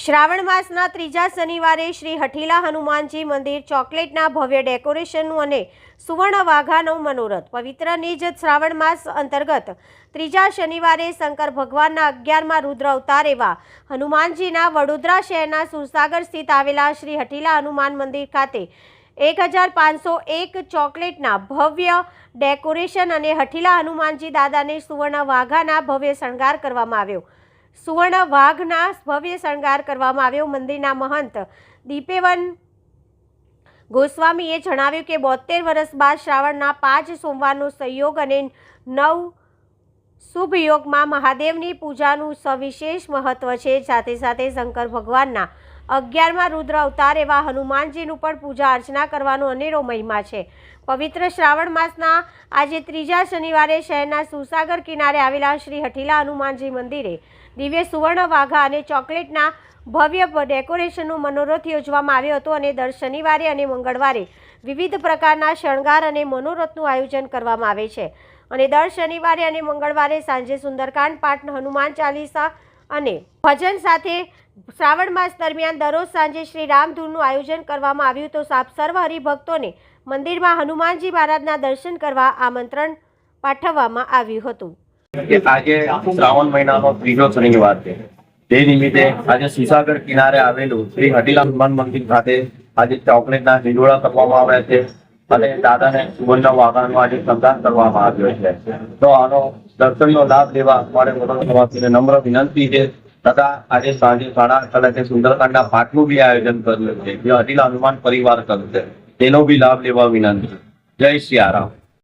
શ્રાવણ માસના ત્રીજા શનિવારે શ્રી હઠીલા હનુમાનજી મંદિર ચોકલેટના ભવ્ય ડેકોરેશનનું અને સુવર્ણ વાઘાનો મનોરથ. પવિત્ર નિજ શ્રાવણ માસ અંતર્ગત ત્રીજા શનિવારે શંકર ભગવાનના 11મા રુદ્ર અવતાર એવા હનુમાનજીના વડોદરા શહેરના સુરસાગર સ્થિત આવેલા શ્રી હઠીલા હનુમાન મંદિર ખાતે 1501 ચોકલેટના ભવ્ય ડેકોરેશન અને હઠીલા હનુમાનજી દાદાને સુવર્ણ વાઘાના ભવ્ય શણગાર કરવામાં આવ્યો. સુવર્ણ વાઘના ભવ્ય શણગાર કરવામાં આવ્યો. મંદિરના મહંત દીપેવન ગોસ્વામીએ જણાવ્યું કે 72 વર્ષ બાદ શ્રાવણના 5 સોમવારનો સંયોગ અને 9 શુભ યોગમાં મહાદેવની પૂજાનું સવિશેષ મહત્વ છે. સાથે સાથે શંકર ભગવાનના 11મા રુદ્ર અવતાર એવા હનુમાનજીનું પણ પૂજા અર્ચના કરવાનો અનેરો મહિમા છે. પવિત્ર શ્રાવણ માસના આજે ત્રીજા શનિવારે શહેરના સુરસાગર કિનારે આવેલા શ્રી હઠીલા હનુમાનજી મંદિરે દિવ્ય સુવર્ણ વાઘા અને ચોકલેટના ભવ્ય ડેકોરેશનનું મનોરથ યોજવામાં આવ્યો હતો અને દર શનિવારે અને મંગળવારે વિવિધ પ્રકારના શણગાર અને મનોરથનું આયોજન કરવામાં આવે છે. અને દર શનિવારે અને મંગળવારે સાંજે સુંદરકાંડ પાઠ, હનુમાન ચાલીસા અને ભજન સાથે શ્રાવણ માસ દરમિયાન દરરોજ સાંજે શ્રી રામધૂનનું આયોજન કરવામાં આવ્યું. તો સર્વ હરિભક્તોને મંદિરમાં હનુમાનજી મહારાજના દર્શન કરવા આમંત્રણ પાઠવવામાં આવ્યું હતું. આજે શ્રાવણ મહિનાનો ત્રીજો શનિવાર છે. તે નિમિત્તે આજે સુરસાગર કિનારે આવેલું શ્રી હઠીલા હનુમાન મંદિર ખાતે આજે ચોકલેટના હિંડોળા કરવામાં આવ્યા છે અને દાદાને સુવર્ણ વાઘાનો આજે શણગાર કરવામાં આવ્યો છે. તો આનો દર્શનનો લાભ લેવા અમારે નમ્ર વિનંતી છે. તથા આજે સાંજે 8:30 સુંદરકાંડના પાઠનું બી આયોજન કર્યું છે જે હઠીલા હનુમાન પરિવાર કરશે, તેનો બી લાભ લેવા વિનંતી. જય સિયારામ.